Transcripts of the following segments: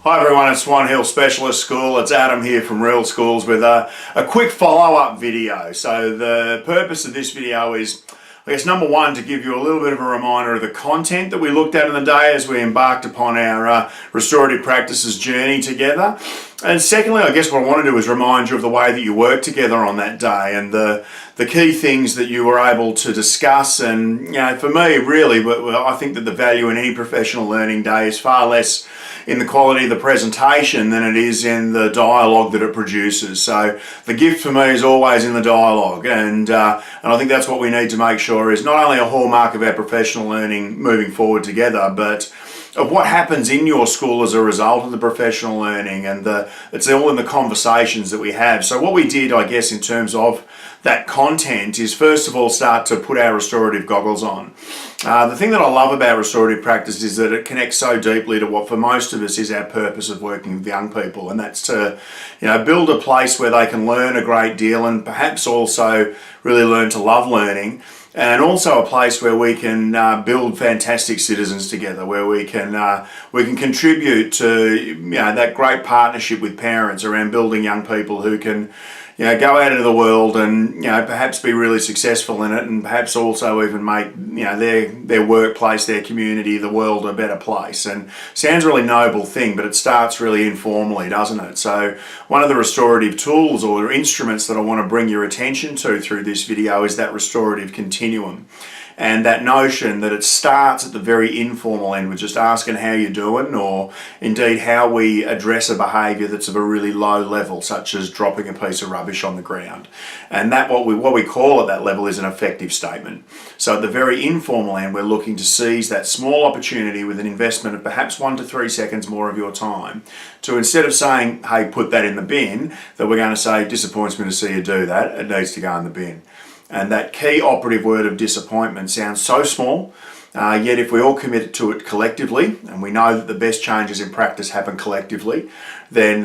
Hi everyone, it's Swan Hill Specialist School. It's Adam here from Real Schools with a quick follow-up video. So the purpose of this video is, I guess, number one, to give you a little bit of a reminder of the content that we looked at in the day as we embarked upon our restorative practices journey together. And secondly, I guess what I want to do is remind you of the way that you worked together on that day and the key things that you were able to discuss. And for me, really, I think that the value in any professional learning day is far less in the quality of the presentation than it is in the dialogue that it produces. So the gift for me is always in the dialogue, and I think that's what we need to make sure is not only a hallmark of our professional learning moving forward together, but of what happens in your school as a result of the professional learning, and it's all in the conversations that we have. So what we did, I guess, in terms of that content is first of all start to put our restorative goggles on. The thing that I love about restorative practice is that it connects so deeply to what for most of us is our purpose of working with young people, and that's to build a place where they can learn a great deal and perhaps also really learn to love learning, and also a place where we can build fantastic citizens together, where we can contribute to that great partnership with parents around building young people who can go out into the world and perhaps be really successful in it, and perhaps also even make their workplace, their community, the world a better place. And sounds a really noble thing, but it starts really informally, doesn't it? So one of the restorative tools or instruments that I want to bring your attention to through this video is that restorative continuum. And that notion that it starts at the very informal end with just asking how you're doing, or indeed how we address a behaviour that's of a really low level, such as dropping a piece of rubbish on the ground. And that what we call at that level is an effective statement. So at the very informal end, we're looking to seize that small opportunity with an investment of perhaps 1 to 3 seconds more of your time, to instead of saying, hey, put that in the bin, that we're going to say, disappoints me to see you do that, it needs to go in the bin. And that key operative word of disappointment sounds so small, yet if we all commit to it collectively, and we know that the best changes in practice happen collectively, then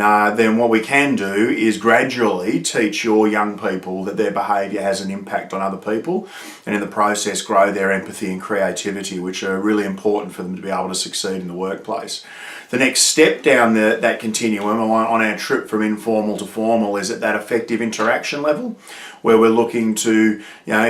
what we can do is gradually teach your young people that their behaviour has an impact on other people, and in the process grow their empathy and creativity, which are really important for them to be able to succeed in the workplace. The next step down that continuum on our trip from informal to formal is at that effective interaction level, where we're looking to,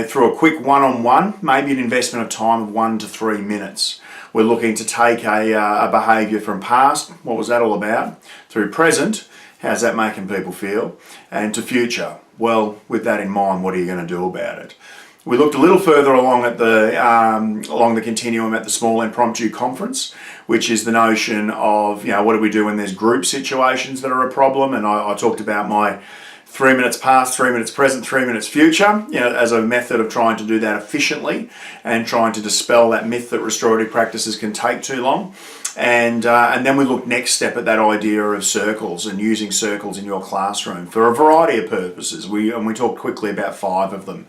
through a quick one-on-one, maybe an investment of time of 1 to 3 minutes, we're looking to take a behaviour from past, what was that all about, through present, how's that making people feel, and to future, well, with that in mind, what are you going to do about it? We looked a little further along at along the continuum at the small impromptu conference, which is the notion of what do we do when there's group situations that are a problem, and I talked about my 3 minutes past, 3 minutes present, 3 minutes future, as a method of trying to do that efficiently and trying to dispel that myth that restorative practices can take too long. And then we look next step at that idea of circles and using circles in your classroom for a variety of purposes. We talked quickly about 5 of them.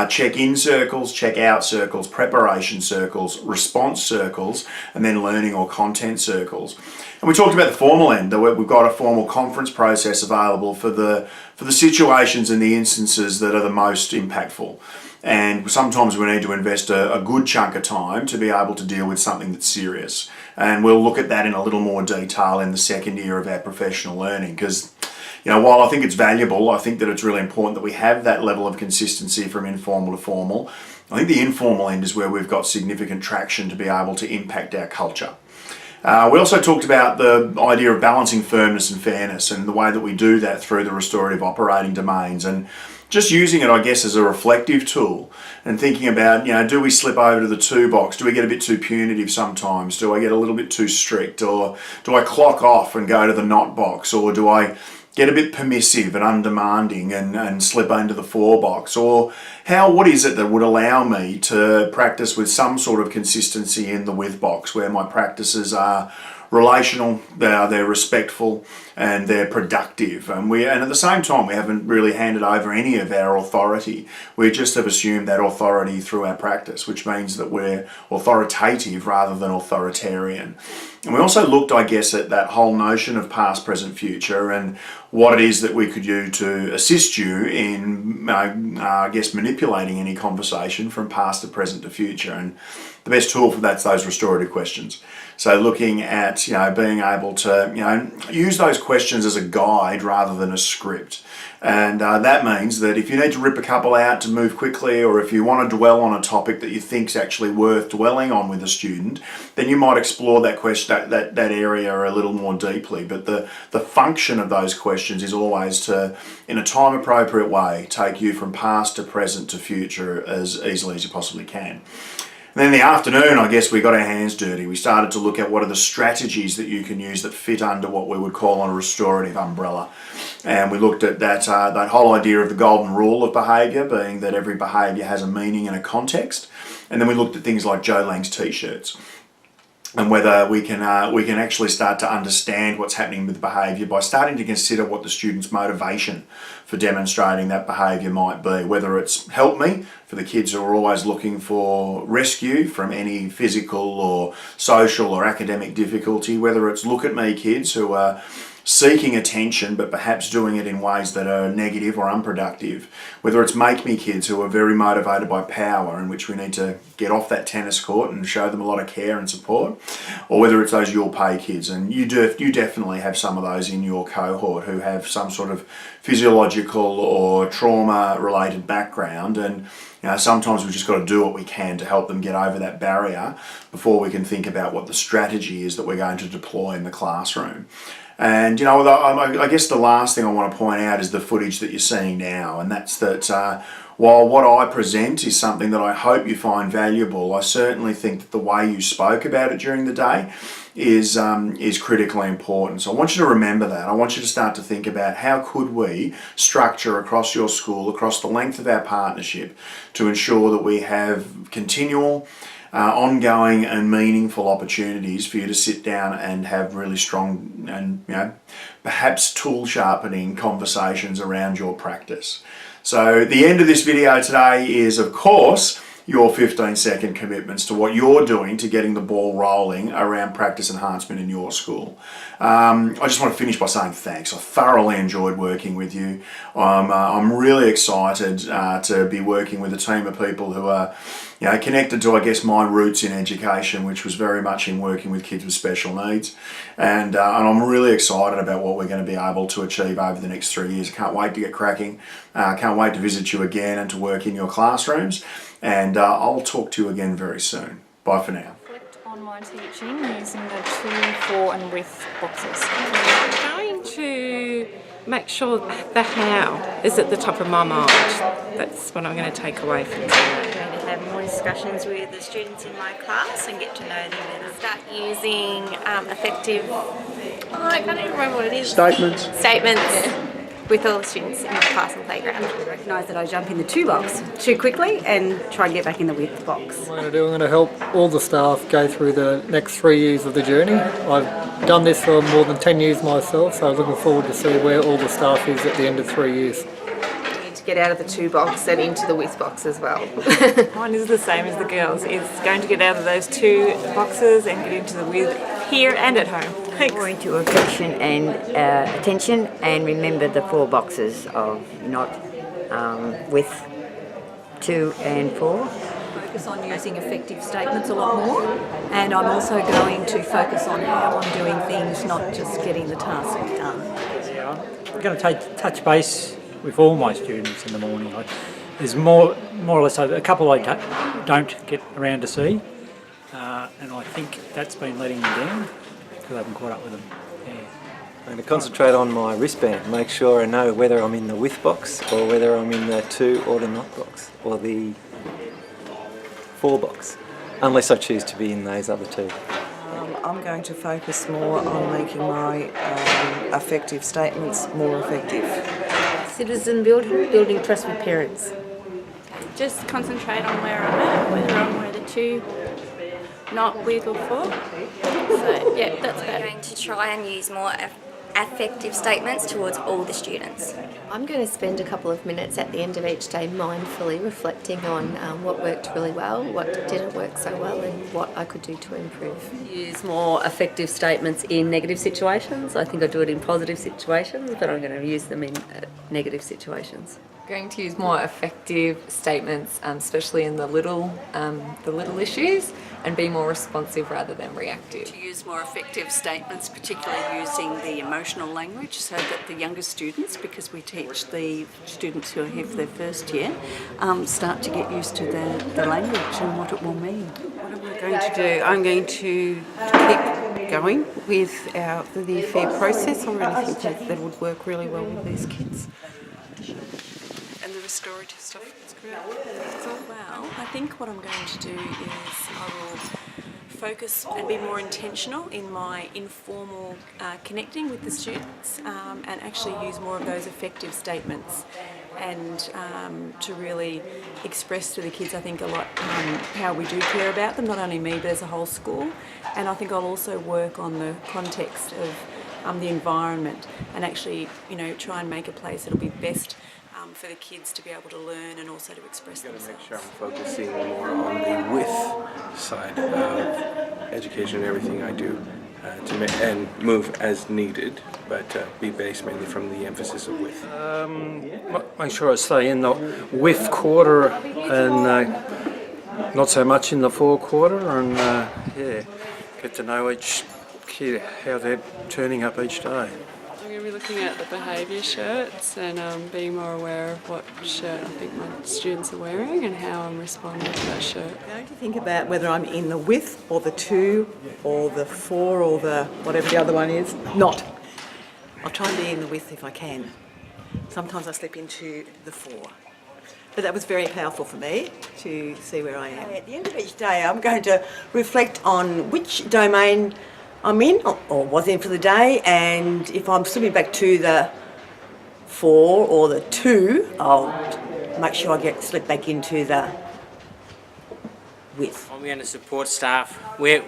Check-in circles, check-out circles, preparation circles, response circles, and then learning or content circles. And we talked about the formal end, that we've got a formal conference process available for the situations and the instances that are the most impactful. And sometimes we need to invest a good chunk of time to be able to deal with something that's serious. And we'll look at that in a little more detail in the second year of our professional learning, because while I think it's valuable, I think that it's really important that we have that level of consistency from informal to formal. I think the informal end is where we've got significant traction to be able to impact our culture. We also talked about the idea of balancing firmness and fairness, and the way that we do that through the restorative operating domains, and just using it, I guess, as a reflective tool and thinking about, do we slip over to the 2 box? Do we get a bit too punitive sometimes? Do I get a little bit too strict? Or do I clock off and go to the not box? Or do I get a bit permissive and undemanding and slip into the 4 box? Or what is it that would allow me to practice with some sort of consistency in the with box, where my practices are relational, they're respectful, and they're productive. And at the same time, we haven't really handed over any of our authority. We just have assumed that authority through our practice, which means that we're authoritative rather than authoritarian. And we also looked, I guess, at that whole notion of past, present, future, and what it is that we could do to assist you in, I guess, manipulating any conversation from past to present to future. And the best tool for that's those restorative questions. So looking at, being able to, use those questions as a guide rather than a script. And that means that if you need to rip a couple out to move quickly, or if you want to dwell on a topic that you think's actually worth dwelling on with a student, then you might explore that question, that area a little more deeply. But the function of those questions is always to, in a time appropriate way, take you from past to present to future as easily as you possibly can. And then in the afternoon, I guess we got our hands dirty. We started to look at what are the strategies that you can use that fit under what we would call a restorative umbrella. And we looked at that whole idea of the golden rule of behaviour, being that every behaviour has a meaning and a context. And then we looked at things like Joe Lang's t-shirts, and whether we can actually start to understand what's happening with the behaviour by starting to consider what the student's motivation for demonstrating that behaviour might be. Whether it's help me, for the kids who are always looking for rescue from any physical or social or academic difficulty, whether it's look at me kids who are seeking attention but perhaps doing it in ways that are negative or unproductive, whether it's make me kids who are very motivated by power, in which we need to get off that tennis court and show them a lot of care and support, or whether it's those you'll pay kids. And you definitely have some of those in your cohort who have some sort of physiological or trauma related background, and sometimes we've just got to do what we can to help them get over that barrier before we can think about what the strategy is that we're going to deploy in the classroom. And I guess the last thing I want to point out is the footage that you're seeing now, and that's that while what I present is something that I hope you find valuable, I certainly think that the way you spoke about it during the day is critically important. So I want you to remember that. I want you to start to think about how could we structure across your school, across the length of our partnership, to ensure that we have continual, ongoing and meaningful opportunities for you to sit down and have really strong and perhaps tool sharpening conversations around your practice. So the end of this video today is, of course, your 15-second commitments to what you're doing to getting the ball rolling around practice enhancement in your school. I just want to finish by saying thanks. I thoroughly enjoyed working with you. I'm really excited to be working with a team of people who are connected to, I guess, my roots in education, which was very much in working with kids with special needs. And I'm really excited about what we're going to be able to achieve over the next 3 years. Can't wait to get cracking. Can't wait to visit you again and to work in your classrooms. And I'll talk to you again very soon. Bye for now. Reflect on my teaching using the 2, 4 and width boxes. I'm going to make sure the how is at the top of my mind. That's what I'm going to take away from today. I'm going to have more discussions with the students in my class and get to know them better. Start using effective, I can't even remember what it is. Statements. With all the students in my class and playground. I recognise that I jump in the 2 box too quickly and try and get back in the width box. What I'm going to help all the staff go through the next 3 years of the journey. I've done this for more than 10 years myself, so I'm looking forward to see where all the staff is at the end of 3 years. Get out of the 2 box and into the width box as well. Mine is the same as the girls. It's going to get out of those 2 boxes and get into the width here and at home. Thanks. More into affection and attention, and remember the 4 boxes of not width 2 and 4. Focus on using effective statements a lot more, and I'm also going to focus on how I'm doing things, not just getting the task done. I'm going to touch base with all my students in the morning. There's more or less a couple I don't get around to see, and I think that's been letting me down because I haven't caught up with them. Yeah. I'm going to concentrate on my wristband, make sure I know whether I'm in the width box or whether I'm in the 2 or the not box or the 4 box, unless I choose to be in those other 2. I'm going to focus more on making my effective statements more effective. Citizen building trust with parents. Just concentrate on where I'm at, whether I'm where the 2, not with or 4. So yeah, that's better. I'm going to try and use more affective statements towards all the students. I'm going to spend a couple of minutes at the end of each day mindfully reflecting on what worked really well, what didn't work so well, and what I could do to improve. Use more effective statements in negative situations. I think I do it in positive situations, but I'm going to use them in negative situations. Going to use more effective statements, especially in the little issues, and be more responsive rather than reactive. To use more effective statements, particularly using the emotional language, so that the younger students, because we teach the students who are here for their first year, start to get used to the language and what it will mean. What am I going to do? I'm going to keep going with the fair process. I really think that would work really well with these kids. And the restorative stuff is great. Well, I think what I'm going to do is I will focus and be more intentional in my informal connecting with the students and actually use more of those effective statements and to really express to the kids, I think, a lot how we do care about them, not only me but as a whole school. And I think I'll also work on the context of the environment and actually, try and make a place that'll be best for the kids to be able to learn and also to express themselves. Make sure I'm focusing more on the with side of education and everything I do and move as needed, but be based mainly from the emphasis of with. Make sure I stay in the with quarter and not so much in the fore quarter, and get to know each kid, how they're turning up each day. I'm going to be looking at the behaviour shirts and being more aware of what shirt I think my students are wearing and how I'm responding to that shirt. I'm going to think about whether I'm in the with or the to or the for or the whatever the other one is. Not. I'll try and be in the with if I can. Sometimes I slip into the for. But that was very powerful for me to see where I am. At the end of each day, I'm going to reflect on which domain I'm in or was in for the day, and if I'm slipping back to the for or the to, I'll make sure I slip back into the with. I'm going to support staff where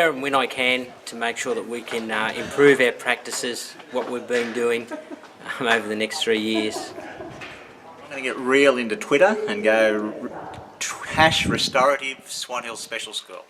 and when I can to make sure that we can improve our practices, what we've been doing over the next 3 years. I'm going to get real into Twitter and go #Restorative Swan Hill Special School.